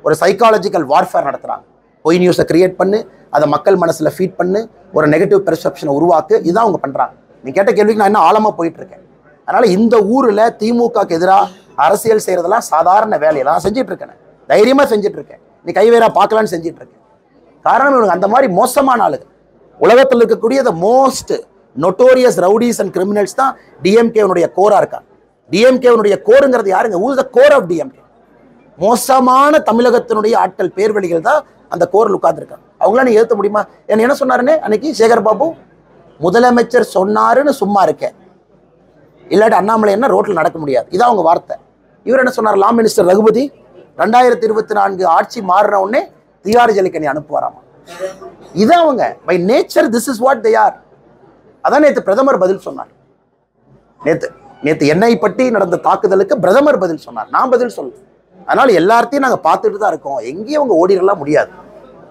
ஒரு சைக்காலஜிக்கல் வார்ஃபேர் நடத்துறாங்க. பொய் நியூஸை கிரியேட் பண்ணு, அதை மக்கள் மனசுல ஃபீட் பண்ணு, ஒரு நெகட்டிவ் பெர்செப்ஷனை உருவாக்கு. இதுதான் அவங்க பண்றாங்க. நீ கேட்ட கேள்விக்கு நான் இன்னும் ஆழமா போயிட்டு இருக்கேன். அதனால இந்த ஊர்ல திமுகக்கு எதிராக அரசியல் செய்யறதெல்லாம் சாதாரண வேலையெல்லாம் செஞ்சுட்டு இருக்கேன், தைரியமா செஞ்சுட்டு இருக்கேன். நீ கைவேறா பார்க்கலான்னு செஞ்சுட்டு இருக்கேன். காரணம் இவனுக்கு அந்த மாதிரி மோசமான ஆளுங்க. உலகத்தில் இருக்கக்கூடிய the most notorious rowdies and criminals தான் டிஎம்கேனுடைய கோரா இருக்காங்க. டிஎம்கேனுடைய கோருங்கிறது யாருங்க? Who is the core of DMK? மோசமான தமிழகத்தினுடைய ஆட்கள், பேர்வழிகள் தான் அந்த கோரில் உட்கார்ந்துருக்காங்க. அவங்களாம் நீ ஏற்ற முடியுமா? என்ன சொன்னாருன்னு அன்னைக்கு சேகர் பாபு, முதலமைச்சர் சொன்னாருன்னு சும்மா இருக்கேன், இல்லாட்டி அண்ணாமலை என்ன ரோட்டில் நடக்க முடியாது, இதான் அவங்க வார்த்தை. இவர் என்ன சொன்னார்? லா மினிஸ்டர் ரகுபதி 2024 ஆட்சி மாறின உடனே திகார் ஜெலிக்கு நீ அனுப்புவாராமா. இதான் அவங்க by nature, this is what they are. அதான் நேற்று பிரதமர் பதில் சொன்னார். நேற்று என்னை பற்றி நடந்த தாக்குதலுக்கு பிரதமர் பதில் சொன்னார், நான் பதில் சொல்லுவேன். அதனால எல்லாத்தையும் நாங்கள் பார்த்துட்டு தான் இருக்கோம், எங்கேயும் அவங்க ஓடிடலாம் முடியாது.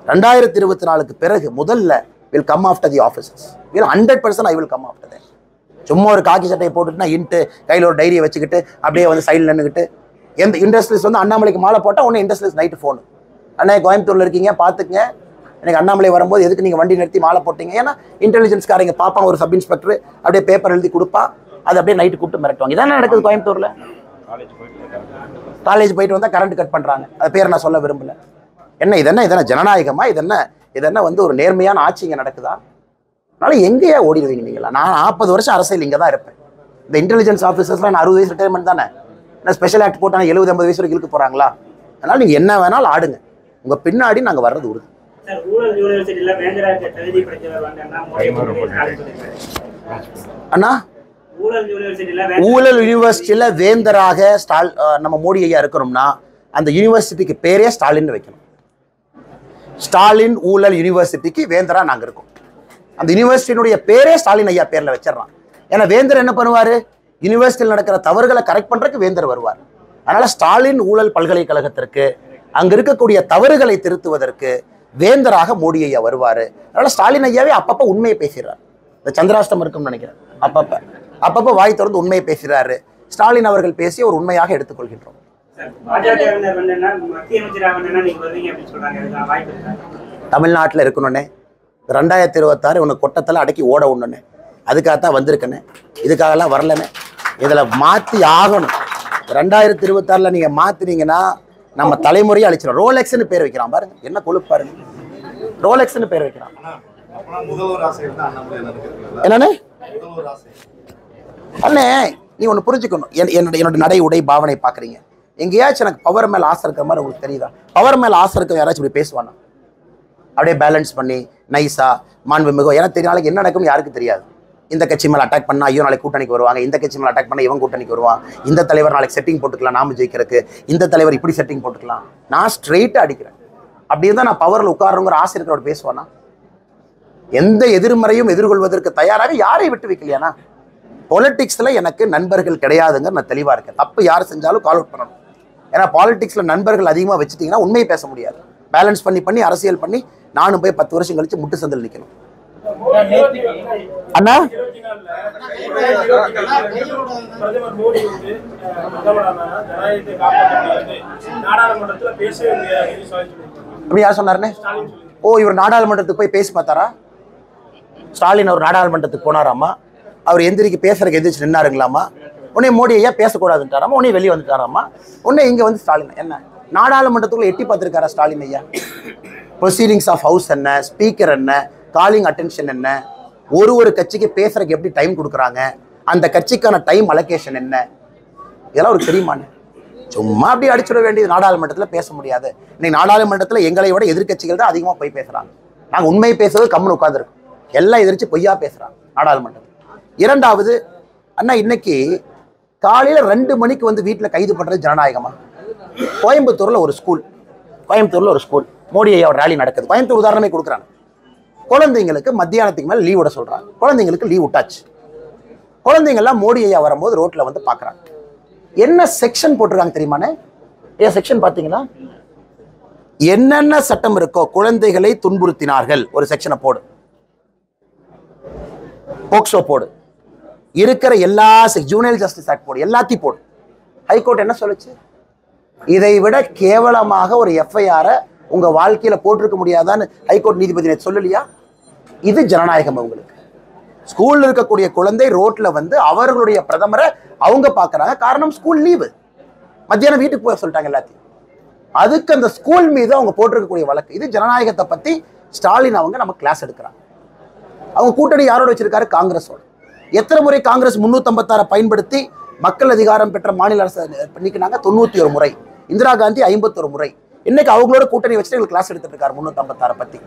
2024 பிறகு முதல்ல will come after the officers. 100% I will come after them. சும்மா ஒரு காக்கி சட்டையை போட்டுட்டுனா இன்ட்டு கையில் ஒரு டைரியை வச்சுக்கிட்டு அப்படியே வந்து சைடில் நின்றுக்கிட்டு, எந்த இண்டஸ்ட்ரீஸ் வந்து அண்ணாமலைக்கு மாலை போட்டால் ஒன்று இண்டஸ்ட்ரீஸ் நைட்டு ஃபோனு, அண்ணா கோயம்புத்தூரில் இருக்கீங்க பார்த்துக்குங்க, எனக்கு அண்ணாமலை வரும்போது எதுக்கு நீங்கள் வண்டி நிறுத்தி மாலை போட்டீங்க? ஏன்னா இன்டெலிஜென்ஸ்காரங்க பார்ப்பான், ஒரு சப் இன்ஸ்பெக்டர் அப்படியே பேப்பர் எழுதி கொடுப்பான், அது அப்படியே நைட்டு கூப்பிட்டு மிரட்டுவாங்க. இதானே நடக்குது கோயம்புத்தூரில். காலேஜ் போயிட்டு வந்தால் கரண்ட் கட் பண்ணுறாங்க. அது பேர் நான் சொல்ல விரும்பல. இதென்ன ஜனநாயகமா? இதென்ன வந்து ஒரு நேர்மையான ஆட்சி இங்கே நடக்குதா? அதனால எங்கேயா ஓடிடுவீங்க நீங்களா? நான் 40 வருஷம் அரசியல் இங்கே தான் இருப்பேன். இந்த இன்டெலிஜென்ஸ் ஆஃபீஸர்ஸ்லாம் நான் 60 வயசு ரிட்டையர்மெண்ட் தானே. நான் ஸ்பெஷல் ஆக்ட் போட்டால் 70-80 வயசு வரைக்கும் இழுக்க போகிறாங்களா? அதனால் நீங்கள் என்ன வேணாலும் ஆடுங்க, உங்கள் பின்னாடி நாங்கள் வர்றது உறுதி. அண்ணா ஊழல் யூனிவர்சிட்டியில் வேந்தராக நம்ம மோடி ஐயா இருக்கிறோம்னா அந்த யூனிவர்சிட்டிக்கு பேரே ஸ்டாலின் வைக்கணும். ஸ்டாலின் ஊழல் யூனிவர்சிட்டிக்கு வேந்தரா நாங்கள் இருக்கோம். அந்த யூனிவர்சிட்டியினுடைய பேரே ஸ்டாலின் ஐயா பேரில் வச்சிடறான். ஏன்னா வேந்தர் என்ன பண்ணுவார்? யூனிவர்சிட்டியில் நடக்கிற தவறுகளை கரெக்ட் பண்றதுக்கு வேந்தர் வருவார். அதனால ஸ்டாலின் ஊழல் பல்கலைக்கழகத்திற்கு அங்க இருக்கக்கூடிய தவறுகளை திருத்துவதற்கு வேந்தராக மோடி ஐயா வருவாரு. அதனால ஸ்டாலின் ஐயாவே அப்பப்ப உண்மையை பேசுறாரு. இந்த சந்திராஷ்டம் இருக்கும்னு நினைக்கிறேன். அப்பப்ப வாய் திறந்து உண்மையை பேசுறாரு. ஸ்டாலின் அவர்கள் பேசி ஒரு உண்மையாக எடுத்துக்கொள்கின்றோம். தமிழ்நாட்டில் இருக்கணும்னே 2026 உனக்கு கொட்டத்தில் அடக்கி ஓட ஒண்ணுன்னு அதுக்காகத்தான் வந்திருக்கேன்னு, இதுக்காகலாம் வரலன்னு. இதுல மாத்தி ஆகணும். 2026 நீங்க மாத்தினீங்கன்னா நம்ம தலைமுறையை அழிச்சிடும். ரோலெக்ஸ்னு பேர் வைக்கிறான் பாருங்க, என்ன கொழுப்பு பாருங்க. ரோலெக்ஸ்னு பேர் வைக்கிறான். என்னன்னு அண்ணே நீ ஒன்று புரிஞ்சுக்கணும். என்னோட நடை உடை பாவனை பார்க்குறீங்க. எங்கேயாச்சும் எனக்கு பவர் மேலே ஆசை இருக்கிற மாதிரி உங்களுக்கு தெரியுதா? பவர் மேலே ஆசை இருக்க யாராச்சும் இப்படி பேசுவானா? அப்படியே பேலன்ஸ் பண்ணி நைஸா மாண்பு மிகவும் எனக்கு தெரியும். நாளைக்கு என்ன நடக்கும் யாருக்கு தெரியாது. இந்த கட்சி மேலே அட்டாக் பண்ணா ஐயோ நாளைக்கு கூட்டணிக்கு வருவாங்க, இந்த கட்சி மேலே அட்டாக் பண்ணா இவன் கூட்டணிக்கு வருவான், இந்த தலைவர் நாளைக்கு செட்டிங் போட்டுக்கலாம் நாம ஜெயிக்கிறதுக்கு, இந்த தலைவர் இப்படி செட்டிங் போட்டுக்கலாம். நான் ஸ்ட்ரெயிட்டாக அடிக்கிறேன். அப்படி இருந்தால் நான் பவரில் உட்காரங்கிற ஆசை இருக்கிறவர் பேசுவானா? எந்த எதிர்மறையும் எதிர்கொள்வதற்கு தயாராக யாரை விட்டு வைக்கலையானா? பாலிடிக்ஸில் எனக்கு நண்பர்கள் கிடையாதுங்க, நான் தெளிவாக இருக்கேன். தப்பு யார் செஞ்சாலும் கால் அவுட் பண்ணணும். ஏன்னா பாலிடிக்ஸில் நண்பர்கள் அதிகமாக வச்சுட்டிங்கன்னா உண்மையை பேச முடியாது. பேலன்ஸ் பண்ணி அரசியல் பண்ணி நானும் போய் 10 வருஷம் கழிச்சு முட்டு சந்தில் நிற்கணும். அண்ணா அப்படி யார் சொன்னாருன்னு? ஓ, இவர் நாடாளுமன்றத்துக்கு போய் பேசி பார்த்தாரா? ஸ்டாலின் அவர் நாடாளுமன்றத்துக்கு போனாராமா, அவர் எந்திரிக்கு பேசுறதுக்கு எந்திரிச்சு நின்னாருங்களாமா. உடனே மோடி ஐயா பேசக்கூடாதுன்ட்டாராமா, உடனே வெளியே வந்துட்டாராமா. உடனே இங்கே வந்து ஸ்டாலின் என்ன நாடாளுமன்றத்துக்குள்ள எட்டி பார்த்துருக்காரா ஸ்டாலின் ஐயா? ப்ரொசீடிங்ஸ் ஆஃப் ஹவுஸ் என்ன, ஸ்பீக்கர் என்ன, காலிங் அட்டென்ஷன் என்ன, ஒரு கட்சிக்கு பேசுறதுக்கு எப்படி டைம் கொடுக்குறாங்க, அந்த கட்சிக்கான டைம் அலோகேஷன் என்ன, இதெல்லாம் ஒரு தெரியுமான்னு? சும்மா அப்படி அடிச்சுட வேண்டியது. நாடாளுமன்றத்தில் பேச முடியாது. இன்னைக்கு நாடாளுமன்றத்தில் எங்களை விட எதிர்கட்சிகள் தான் அதிகமாக போய் பேசுகிறாங்க. நாங்கள் உண்மை பேசுறது கம்முன்னு உட்காந்துருக்கோம். எல்லாம் எதிர்த்து பொய்யா பேசுகிறாங்க நாடாளுமன்றத்தில். இரண்டாவது, அண்ணா இன்னைக்கு காலையில் 2 மணிக்கு வந்து வீட்டில் கைது பண்ணுறது ஜனநாயகமா? கோயம்புத்தூரில் ஒரு ஸ்கூல் மோடி ஐயா ரேலி நடக்குது. கோயம்புத்தூர் உதாரணமே கொடுக்குறாங்க. குழந்தைங்களுக்கு மத்தியானத்துக்கு மேலே லீவ் விட சொல்கிறாங்க. குழந்தைங்களுக்கு லீவ் விட்டாச்சு. குழந்தைங்கள்லாம் மோடி ஐயா வரும்போது ரோட்டில் வந்து பார்க்குறாங்க. என்ன செக்ஷன் போட்டிருக்காங்க தெரியுமாண்ணே? ஏன் செக்ஷன் பார்த்தீங்கன்னா என்னென்ன சட்டம் இருக்கோ, குழந்தைகளை துன்புறுத்தினார்கள் ஒரு செக்ஷனை போடு, போக்சோ போடு, இருக்கிற எல்லா ஜூனியர் ஜஸ்டிஸ் ஆக்ட் போடு, எல்லாத்தையும் போடு. ஹைகோர்ட் என்ன சொல்லுச்சு? இதை விட கேவலமாக ஒரு எஃப்ஐஆரை உங்க வாழ்க்கையில போட்டிருக்க முடியாதான்னு ஹைகோர்ட் நீதிபதி சொல்லலையா? இது ஜனநாயகம். அவங்களுக்கு ஸ்கூல்ல இருக்கக்கூடிய குழந்தை ரோட்ல வந்து அவர்களுடைய பிரதமரை அவங்க பாக்குறாங்க. காரணம் ஸ்கூல் லீவு, மத்தியானம் வீட்டுக்கு போக சொல்லிட்டாங்க எல்லாத்தையும். அதுக்கு அந்த ஸ்கூல் மீது அவங்க போட்டிருக்கக்கூடிய வழக்கு. இது ஜனநாயகத்தை பத்தி ஸ்டாலின் அவங்க நம்ம கிளாஸ் எடுக்கிறாங்க. அவங்க கூட்டணி யாரோட வச்சிருக்காரு? காங்கிரஸோட. எத்தனை முறை காங்கிரஸ் 356 பயன்படுத்தி மக்கள் அதிகாரம் பெற்ற மாநில அரசு பண்ணிக்கினாங்க? 91 முறை. இந்திரா காந்தி 51 முறை. இன்னைக்கு அவங்களோட கூட்டணி வச்சுட்டு எங்களுக்கு கிளாஸ் எடுத்துட்டு இருக்காரு 356 பத்தி.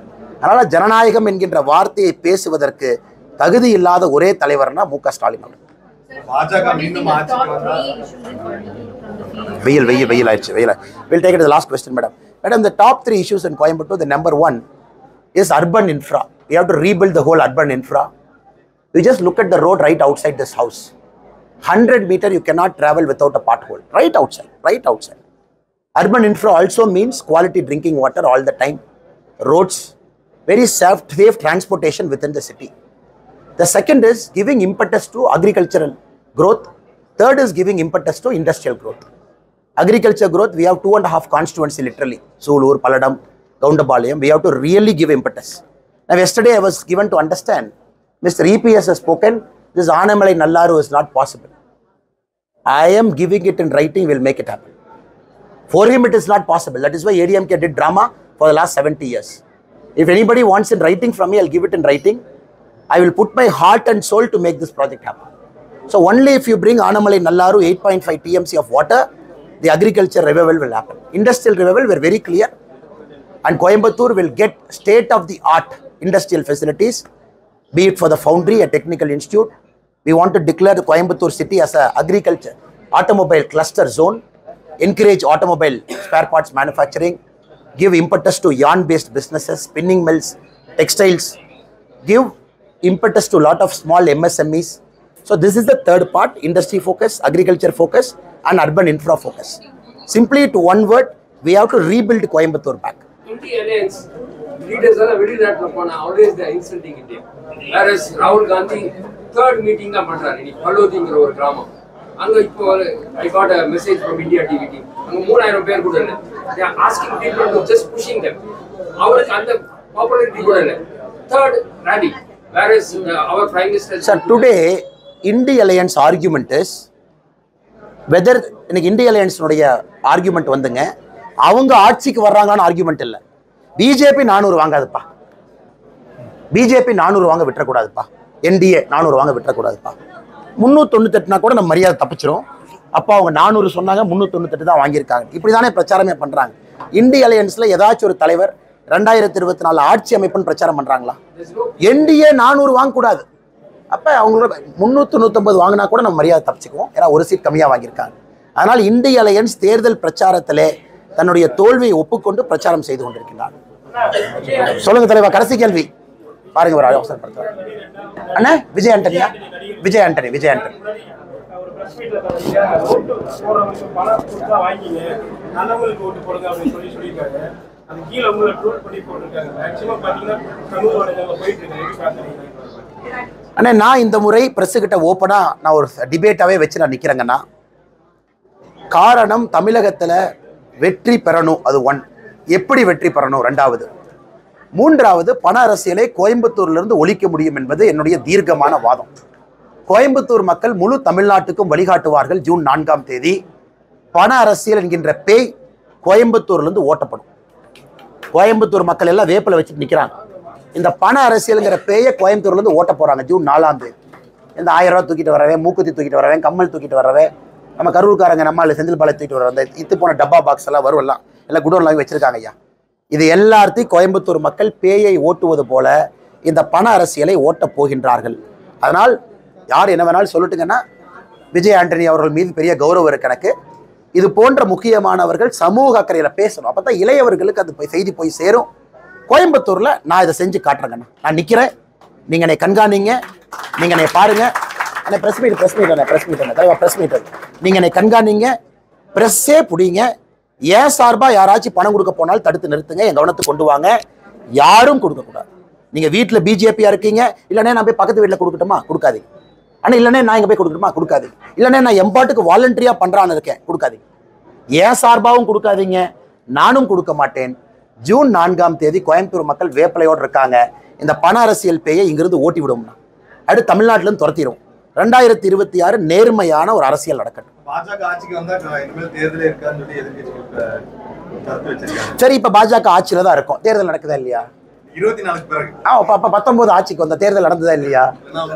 அதனால ஜனநாயகம் என்கின்ற வார்த்தையை பேசுவதற்கு தகுதி இல்லாத ஒரே தலைவர்னா மு க ஸ்டாலின் அவர்கள். வெயில் ஆயிடுச்சு. We'll take it to the last question, madam. Madam, the top 3 issues in Coimbatore, the number 1 is urban infra. We have to rebuild the whole urban infra. You just look at the road right outside this house. 100 meters you cannot travel without a pothole. Right outside. Urban infra also means quality drinking water all the time. Roads, very safe transportation within the city. The second is giving impetus to agricultural growth. Third is giving impetus to industrial growth. Agriculture growth, we have 2.5 constituency literally. Sulur, Paladam, Goundapalayam. We have to really give impetus. Now yesterday I was given to understand, Mr. EPS has spoken, this Anamalai Nallaru is not possible. I am giving it in writing, will make it happen. For him it is not possible. That is why ADMK did drama for the last 70 years. If anybody wants in writing from me, I'll give it in writing. I will put my heart and soul to make this project happen. So only if you bring Anamalai Nallaru 8.5 TMC of water, the agriculture revival will happen. Industrial revival, we're very clear. And Coimbatore will get state-of-the-art industrial facilities, be it for the foundry, a technical institute. We want to declare the Coimbatore city as an agriculture, automobile cluster zone, encourage automobile spare parts manufacturing, give impetus to yarn-based businesses, spinning mills, textiles, give impetus to a lot of small MSMEs, So this is the third part: industry focus, agriculture focus, and urban infra focus. Simply to one word, we have to rebuild Coimbatore back. India Alliance leaders are very that always they are insulting India. Whereas Rahul Gandhi third meeting தான் பண்றாரு. இன்னைக்கு பல்லோதிங்கிற ஒரு கிராமம். அங்க இப்போ I got a message from India TV team. அங்க 3000 பேர் கூட இல்ல. They are asking people to just pushing them. அவருக்கு அந்த popularity கூட இல்ல. Third rally. Whereas our prime minister. Sir, today India Alliance argument is whether இன்னைக்கு India Alliance உடைய argument வந்துங்க அவங்க ஆட்சிக்கு வர்றாங்கன்னு ஆர்குமெண்ட் இல்லை. பிஜேபி 400 வாங்காதுப்பா, பிஜேபி 400 வாங்க விட்டுறக்கூடாதுப்பா, என்டிஏ 400 வாங்க விட்டுறக்கூடாதுப்பா. 398 கூட நம்ம மரியாதை தப்பிச்சிரும். அப்போ அவங்க 400 சொன்னாங்க, 398 தான் வாங்கியிருக்காங்க. இப்படி தானே பிரச்சாரமே பண்றாங்க. இந்திய அலையன்ஸ்ல ஏதாச்சும் ஒரு தலைவர் 2024 ஆட்சி அமைப்புன்னு பிரச்சாரம் பண்றாங்களா? என்டிஏ 400 வாங்கக்கூடாது. அப்ப அவங்களோட 399 வாங்கினா கூட நம்ம மரியாதை தப்பிச்சுக்குவோம். ஏன்னா ஒரு சீட் கம்மியா வாங்கியிருக்காங்க. அதனால் இந்திய அலையன்ஸ் தேர்தல் பிரச்சாரத்திலே தன்னுடைய தோல்வியை ஒப்புக்கொண்டு பிரச்சாரம் செய்து கொண்டிருக்கிறார். சொல்லுங்க தலைவா, கடைசி கேள்வி பாருங்க. ஒரு அவசரப்படுத்துறாங்க அண்ணா. விஜய் ஆண்டனியா? விஜய் ஆண்டனி, விஜய் ஆண்டனி. அண்ணா, நான் இந்த முறை பிரஸ் கிட்ட ஓப்பனா நான் ஒரு டிபேட்டாவே வச்சு நான் நிக்கிறேங்கன்னா, காரணம் தமிழகத்துல வெற்றி பெறணும், அது ஒன். எப்படி வெற்றி பெறணும், ரெண்டாவது. மூன்றாவது, பண அரசியலை கோயம்புத்தூர்ல இருந்து ஒழிக்க முடியும் என்பது என்னுடைய தீர்க்கமான வாதம். கோயம்புத்தூர் மக்கள் முழு தமிழ்நாட்டுக்கும் வழிகாட்டுவார்கள். ஜூன் 4ஆம் தேதி பண அரசியல் என்கின்ற பேய் கோயம்புத்தூர்ல இருந்து ஓட்டப்படும். கோயம்புத்தூர் மக்கள் எல்லாம் வேப்பில வச்சுட்டு நிக்கிறாங்க. இந்த பண அரசியல்ங்கிற பேயை கோயம்புத்தூர்ல இருந்து ஓட்ட போறாங்க ஜூன் 4ஆம் தேதி. இந்த 1000 ரூபாய் தூக்கிட்டு வரவே, மூக்குத்தி தூக்கிட்டு வரவே, கம்மல் தூக்கிட்டு வரவே, நம்ம கரூர்காரங்க நம்மள செந்தில் பாலை தூக்கிட்டு வர அந்த இத்து போன டப்பா பாக்ஸ் எல்லாம் வருவெல்லாம் எல்லாம் குடோன்ல வாங்கி வச்சிருக்காங்க ஐயா. இது எல்லாத்தையும் கோயம்புத்தூர் மக்கள் பேயை ஓட்டுவது போல இந்த பண அரசியலை ஓட்டப் போகின்றார்கள். அதனால் யார் என்ன வேணாலும் சொல்லட்டுங்கன்னா, விஜய் ஆண்டனி அவர்கள் மீது பெரிய கௌரவம் இருக்கு எனக்கு. இது போன்ற முக்கியமானவர்கள் சமூக அக்கறையில பேசணும். அப்பதான் இளையவர்களுக்கு அது செய்தி போய் சேரும். கோயம்புத்தூர்ல நான் இதை செஞ்சு காட்டுறேங்கண்ணா. நான் நிக்கிறேன், நீங்க என்னை கண்காணிங்க, நீங்க என்னை பாருங்க. பிரஸ் மீட் நீங்க என்னை கண்காணிங்க, பிரஸ்ஸே புடிங்க. ஏன் சார்பா யாராச்சும் பணம் கொடுக்க போனாலும் தடுத்து நிறுத்துங்க, என் கவனத்துக்கு கொண்டு வாங்க. யாரும் கொடுக்க கூடாது. நீங்க வீட்டுல பிஜேபியா இருக்கீங்க, இல்லைன்னா நான் போய் பக்கத்து வீட்டுல கொடுக்கட்டுமா? கொடுக்காதீங்க. ஆனா இல்லைன்னா நான் இங்க போய் கொடுக்கட்டுமா? கொடுக்காதீங்க. இல்லைன்னா நான் எம்பாட்டுக்கு வாலண்டரியா பண்றான்னு இருக்கேன், கொடுக்காதீங்க. ஏன் சார்பாவும் கொடுக்காதீங்க, நானும் கொடுக்க மாட்டேன். ஜூன் 4ஆம் தேதி கோயம்புத்தூர் மக்கள் வேப்பலையோடு இருக்காங்க. இந்த பண அரசியல் பேயை இங்கிருந்து ஓட்டி விடும்னா அடுத்து தமிழ்நாட்டில இருந்து துரத்திடும். 2026 நேர்மையான ஒரு அரசியல் நடக்கட்டும். பாஜக ஆட்சிக்கு வந்தா இனிமேல் தேர்தலே இருக்கான்னு சொல்லி எதிர்க்கட்சிகள் கருத்து வச்சிருக்காங்க. சரி, இப்ப பாஜக ஆட்சியில தான் இருக்கும். தேர்தல் நடக்குதா இல்லையா? 24 பிறகு. 19 ஆட்சிக்கு வந்த தேர்தல் நடந்ததா இல்லையா?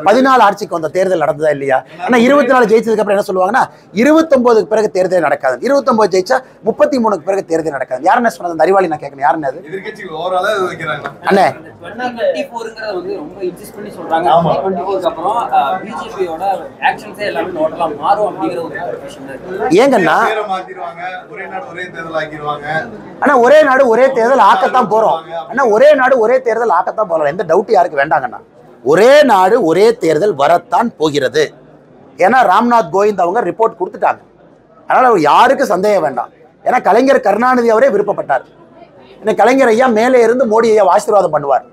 14 ஆட்சிக்கு வந்த தேர்தல் நடந்ததா இல்லையா? ஆனா 24 ஜெயிச்சதுக்கு அப்புறம் என்ன சொல்லுவாங்கன்னா, 29க்கு பிறகு தேர்தல் நடக்காது. 29 ஜெயிச்சா 33க்கு பிறகு தேர்தல் நடக்காது. யாருன்னு சொன்னது? அந்த அறிவாளி நான் கேட்கணும். யாருன்னு அது? எதிர்க்கட்சிகள் ஓவராலா வைக்கிறாங்க அண்ணே. 2024ங்கறது வந்து ரொம்ப இன்சிஸ்ட் பண்ணி சொல்றாங்க. 2024க்கு அப்புறம் பிஜேபியோட ஆக்ஷன்ஸே எல்லாமே டோட்டலா மாறும் அப்படிங்கிற ஒரு விஷயம் இருக்கு. ஏங்கன்னா பேரை மாத்திடுவாங்க, ஒரே நாடு ஒரே தேர்தல் ஆக்கிடுவாங்க. ஆனா ஒரே நாடு ஒரே தேர்தல் ஆக்கத்தான் போறோம். ஆனா ஒரே நாடு ஒரே தேர்தல் ஆக்கத்தான் போறோம். எந்த டவுட் யாருக்கு வேண்டாங்கண்ணா. ஒரே நாடு ஒரே தேர்தல் வரத்தான் போகிறது. ஏன்னா ராம்நாத் கோவிந்த் அவங்க ரிப்போர்ட் கொடுத்துட்டாங்க. அதனால யாருக்கு சந்தேகம் வேண்டாம். ஏன்னா கலைஞர் கருணாநிதி அவரே விருப்பப்பட்டார். இன்னைக்கு கலைஞர் ஐயா மேலே இருந்து மோடி ஐயா ஆசீர்வாதம் பண்ணுவார்.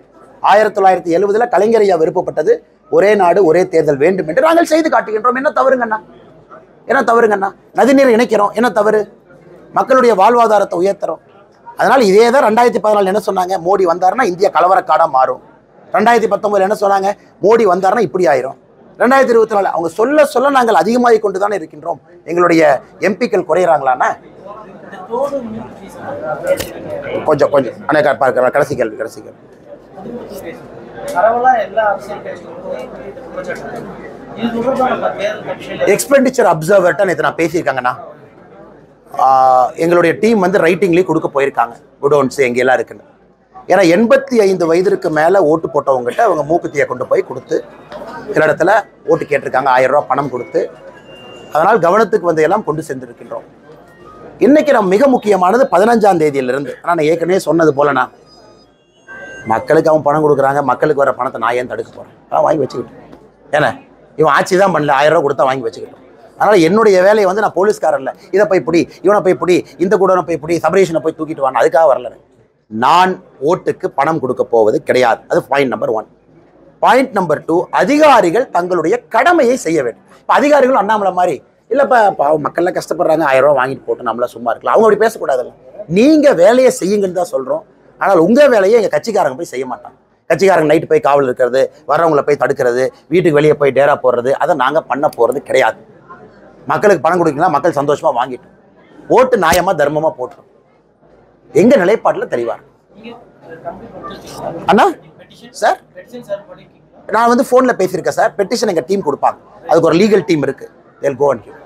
1970 கலைஞர் ஐயா விருப்பப்பட்டது ஒரே நாடு ஒரே தேர்தல் வேண்டும் என்று நாங்கள் செய்து காட்டுகின்றோம். என்ன தவறுங்கண்ணா? என்ன தவறுங்கண்ணா? நதிநீர் இணைக்கிறோம், என்ன தவறு? மக்களுடைய வாழ்வாதாரத்தை உயர்த்துறோம். அதனால இதே தான் 2014 என்ன சொன்னாங்க? மோடி வந்தாருன்னா இந்தியா கலவரக்காடா மாறும். 2019 என்ன சொன்னாங்க? மோடி வந்தாருன்னா இப்படி ஆயிரும். 2024 அவங்க சொல்ல சொல்ல நாங்கள் அதிகமாகி கொண்டு தானே இருக்கின்றோம். எங்களுடைய எம்பிக்கள் குறையிறாங்களாண்ணா? கொஞ்சம் கொஞ்சம் அண்ணா கடைசி கேள்வி. எக்ஸ்பெண்டிச்சர் அப்சர்வர்ட்ட நேற்று நான் பேசியிருக்காங்கண்ணா. எங்களுடைய டீம் வந்து ரைட்டிங்லேயே கொடுக்க போயிருக்காங்க. குடோன்ஸ் எங்கெல்லாம் இருக்குன்னு. ஏன்னா 85 வயதிற்கு மேலே ஓட்டு போட்டவங்ககிட்ட அவங்க மூக்குத்தியை கொண்டு போய் கொடுத்து சில இடத்துல ஓட்டு கேட்டிருக்காங்க. 1000 ரூபா பணம் கொடுத்து. அதனால் கவனத்துக்கு வந்து எல்லாம் கொண்டு சென்றிருக்கின்றோம். இன்னைக்கு நம்ம மிக முக்கியமானது 15ஆம் தேதியிலிருந்து. ஆனால் நான் ஏற்கனவே சொன்னது போலண்ணா, மக்களுக்கு அவன் பணம் கொடுக்குறாங்க, மக்களுக்கு வர பணத்தை நான் ஏன் தடுக்க போகிறேன்? அதான் வாங்கி வச்சுக்கிட்டு ஏன்னா இவன் ஆட்சி தான் பண்ணல, 1000 ரூபா கொடுத்தா வாங்கி வச்சுக்கிட்டோம். அதனால என்னுடைய வேலையை வந்து நான் போலீஸ்காரன் இல்லை, இதை போய் பிடி, இவனை போய் பிடி, இந்த கூடனை போய் பிடி, சபரீஷனை போய் தூக்கிட்டு வாங்க, அதுக்காக வரல. நான் ஓட்டுக்கு பணம் கொடுக்க போவது கிடையாது. அது பாயிண்ட் நம்பர் 1. பாயிண்ட் நம்பர் 2, அதிகாரிகள் தங்களுடைய கடமையை செய்ய வேண்டும். இப்போ அதிகாரிகளும் அண்ணாமலை மாதிரி இல்லைப்பா, பாவம் மக்கள்லாம் கஷ்டப்படுறாங்க, 1000 ரூபா வாங்கிட்டு போட்டு நம்மள சும்மா இருக்கலாம், அவங்க அப்படி பேசக்கூடாதுல்ல. நீங்கள் வேலையை செய்யுங்கன்னு தான் சொல்கிறோம். ஆனால் உங்கள் வேலையை எங்கள் கட்சிக்காரங்க போய் செய்ய மாட்டாங்க. கட்சிக்காரங்க நைட்டு போய் காவல் இருக்கிறது, வர்றவங்களை போய் தடுக்கிறது, வீட்டுக்கு வெளியே போய் டேரா போடுறது, அதை நாங்கள் பண்ண போகிறது கிடையாது. மக்களுக்கு பணம் கொடுக்கலாம், மக்கள் சந்தோஷமாக வாங்கிட்டோம், ஓட்டு நியாயமாக தர்மமாக போட்டோம். எங்கள் நிலைப்பாட்டில் தெளிவாக அண்ணா சார், நான் வந்து ஃபோனில் பேசியிருக்கேன் சார். பெட்டிஷன் எங்கள் டீம் கொடுப்பாங்க, அதுக்கு ஒரு லீகல் டீம் இருக்குது. They'll go and give.